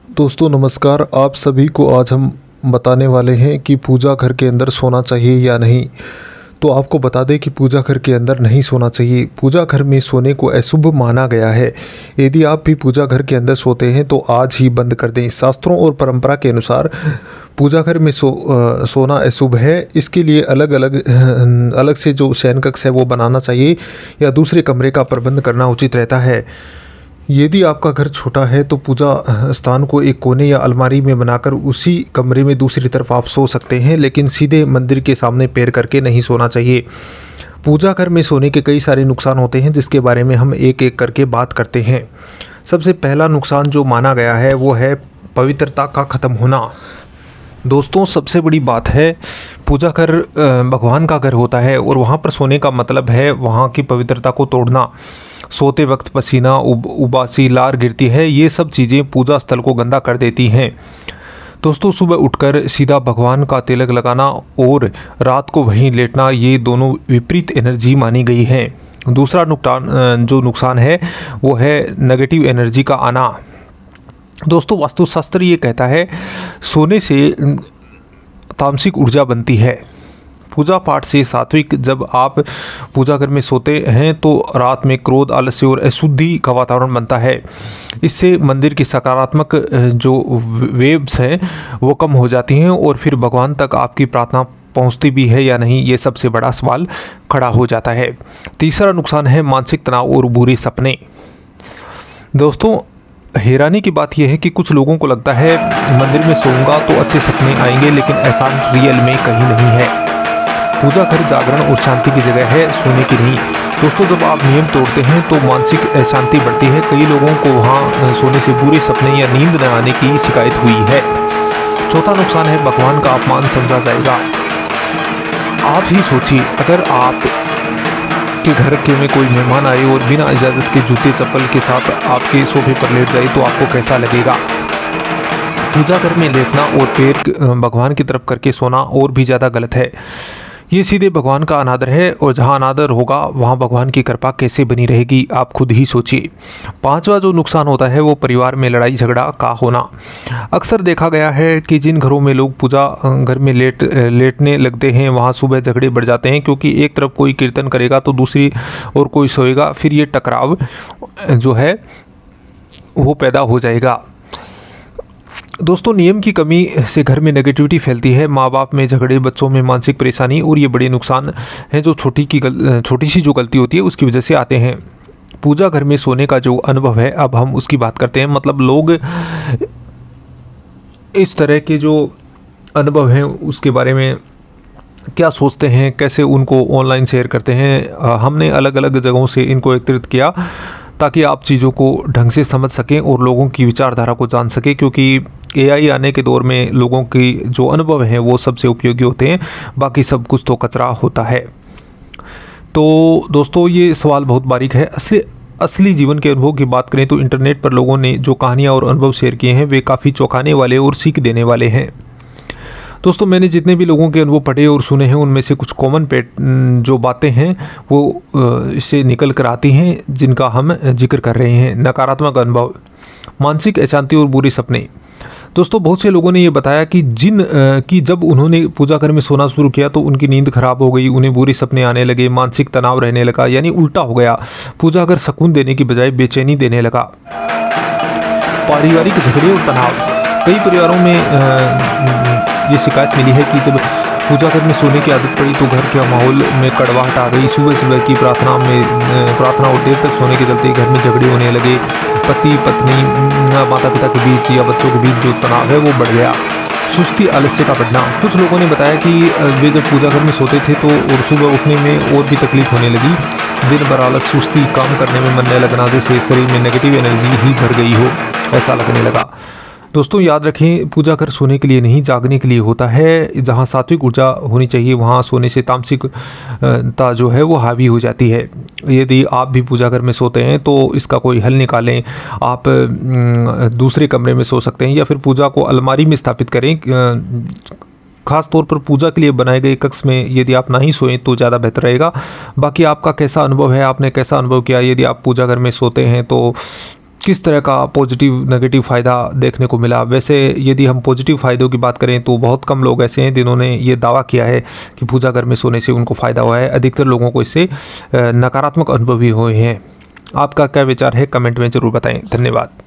दोस्तों नमस्कार। आप सभी को आज हम बताने वाले हैं कि पूजा घर के अंदर सोना चाहिए या नहीं। तो आपको बता दें कि पूजा घर के अंदर नहीं सोना चाहिए। पूजा घर में सोने को अशुभ माना गया है। यदि आप भी पूजा घर के अंदर सोते हैं तो आज ही बंद कर दें। शास्त्रों और परंपरा के अनुसार पूजा घर में सोना अशुभ है। इसके लिए अलग से जो शयन कक्ष है वो बनाना चाहिए या दूसरे कमरे का प्रबंध करना उचित रहता है। यदि आपका घर छोटा है तो पूजा स्थान को एक कोने या अलमारी में बनाकर उसी कमरे में दूसरी तरफ आप सो सकते हैं, लेकिन सीधे मंदिर के सामने पैर करके नहीं सोना चाहिए। पूजा घर में सोने के कई सारे नुकसान होते हैं, जिसके बारे में हम एक एक करके बात करते हैं। सबसे पहला नुकसान जो माना गया है वो है पवित्रता का ख़त्म होना। दोस्तों सबसे बड़ी बात है, पूजा घर भगवान का घर होता है और वहाँ पर सोने का मतलब है वहाँ की पवित्रता को तोड़ना। सोते वक्त पसीना, उबासी, लार गिरती है, ये सब चीज़ें पूजा स्थल को गंदा कर देती हैं। दोस्तों सुबह उठकर सीधा भगवान का तिलक लगाना और रात को वहीं लेटना, ये दोनों विपरीत एनर्जी मानी गई है। दूसरा नुकसान है वो है नेगेटिव एनर्जी का आना। दोस्तों वास्तुशास्त्र ये कहता है सोने से तामसिक ऊर्जा बनती है। पूजा पाठ से सात्विक, जब आप पूजा घर में सोते हैं तो रात में क्रोध, आलस्य और अशुद्धि का वातावरण बनता है। इससे मंदिर की सकारात्मक जो वेव्स हैं वो कम हो जाती हैं और फिर भगवान तक आपकी प्रार्थना पहुंचती भी है या नहीं, ये सबसे बड़ा सवाल खड़ा हो जाता है। तीसरा नुकसान है मानसिक तनाव और बुरे सपने। दोस्तों हैरानी की बात यह है कि कुछ लोगों को लगता है मंदिर में सोऊंगा तो अच्छे सपने आएंगे, लेकिन ऐसा रियल में कहीं नहीं है। पूजा घर जागरण और शांति की जगह है, सोने की नहीं। दोस्तों जब आप नियम तोड़ते हैं तो मानसिक अशांति बढ़ती है। कई लोगों को वहाँ सोने से बुरे सपने या नींद न आने की शिकायत हुई है। चौथा नुकसान है भगवान का अपमान समझा जाएगा। आप ही सोचिए, अगर आप के घर के में कोई मेहमान आए और बिना इजाज़त के जूते चप्पल के साथ आपके सोफे पर लेट जाए तो आपको कैसा लगेगा। पूजा घर में लेटना और पैर भगवान की तरफ करके सोना और भी ज़्यादा गलत है। ये सीधे भगवान का अनादर है और जहाँ अनादर होगा वहाँ भगवान की कृपा कैसे बनी रहेगी, आप खुद ही सोचिए। पांचवा जो नुकसान होता है वो परिवार में लड़ाई झगड़ा का होना। अक्सर देखा गया है कि जिन घरों में लोग पूजा घर में लेटने लगते हैं वहाँ सुबह झगड़े बढ़ जाते हैं, क्योंकि एक तरफ कोई कीर्तन करेगा तो दूसरी ओर कोई सोएगा, फिर ये टकराव जो है वो पैदा हो जाएगा। दोस्तों नियम की कमी से घर में नेगेटिविटी फैलती है। माँ बाप में झगड़े, बच्चों में मानसिक परेशानी, और ये बड़े नुकसान हैं जो छोटी सी जो गलती होती है उसकी वजह से आते हैं। पूजा घर में सोने का जो अनुभव है, अब हम उसकी बात करते हैं। मतलब लोग इस तरह के जो अनुभव हैं उसके बारे में क्या सोचते हैं, कैसे उनको ऑनलाइन शेयर करते हैं। हमने अलग अलग जगहों से इनको एकत्रित किया ताकि आप चीज़ों को ढंग से समझ सकें और लोगों की विचारधारा को जान सकें, क्योंकि एआई आने के दौर में लोगों की जो अनुभव हैं वो सबसे उपयोगी होते हैं, बाकी सब कुछ तो कचरा होता है। तो दोस्तों ये सवाल बहुत बारीक है। असली जीवन के अनुभव की बात करें तो इंटरनेट पर लोगों ने जो कहानियाँ और अनुभव शेयर किए हैं वे काफ़ी चौंकाने वाले और सीख देने वाले हैं। दोस्तों मैंने जितने भी लोगों के अनुभव पढ़े और सुने हैं उनमें से कुछ कॉमन जो बातें हैं वो इससे निकल कर आती हैं, जिनका हम जिक्र कर रहे हैं। नकारात्मक अनुभव, मानसिक अशांति और बुरे सपने। दोस्तों बहुत से लोगों ने ये बताया कि जब उन्होंने पूजा घर में सोना शुरू किया तो उनकी नींद खराब हो गई, उन्हें बुरे सपने आने लगे, मानसिक तनाव रहने लगा, यानी उल्टा हो गया। पूजा घर सुकून देने की बजाय बेचैनी देने लगा। पारिवारिक झगड़े और तनाव, कई परिवारों में ये शिकायत मिली है कि जब पूजा घर में सोने की आदत पड़ी तो घर के माहौल में कड़वाहट आ गई। सुबह सुबह की प्रार्थना और देर तक सोने के चलते घर में झगड़े होने लगे। पति पत्नी, माता पिता के बीच या बच्चों के बीच जो तनाव है वो बढ़ गया। सुस्ती, आलस्य का बढ़ना, कुछ लोगों ने बताया कि वे जब पूजा घर में सोते थे तो और सुबह उठने में और भी तकलीफ होने लगी। दिन भर आलस, सुस्ती, काम करने में मन न लगना, जैसे शरीर में नेगेटिव एनर्जी ही भर गई हो ऐसा लगने लगा। दोस्तों याद रखें, पूजा घर सोने के लिए नहीं जागने के लिए होता है। जहाँ सात्विक ऊर्जा होनी चाहिए वहाँ सोने से तामसिकता जो है वो हावी हो जाती है। यदि आप भी पूजा घर में सोते हैं तो इसका कोई हल निकालें। आप दूसरे कमरे में सो सकते हैं या फिर पूजा को अलमारी में स्थापित करें। खास तौर पर पूजा के लिए बनाए गए कक्ष में यदि आप नहीं सोएं तो ज़्यादा बेहतर रहेगा। बाकी आपका कैसा अनुभव है, आपने कैसा अनुभव किया, यदि आप पूजा घर में सोते हैं तो किस तरह का पॉजिटिव नेगेटिव फ़ायदा देखने को मिला। वैसे यदि हम पॉजिटिव फ़ायदों की बात करें तो बहुत कम लोग ऐसे हैं जिन्होंने ये दावा किया है कि पूजा घर में सोने से उनको फ़ायदा हुआ है। अधिकतर लोगों को इससे नकारात्मक अनुभव भी हुए हैं। आपका क्या विचार है, कमेंट में ज़रूर बताएं। धन्यवाद।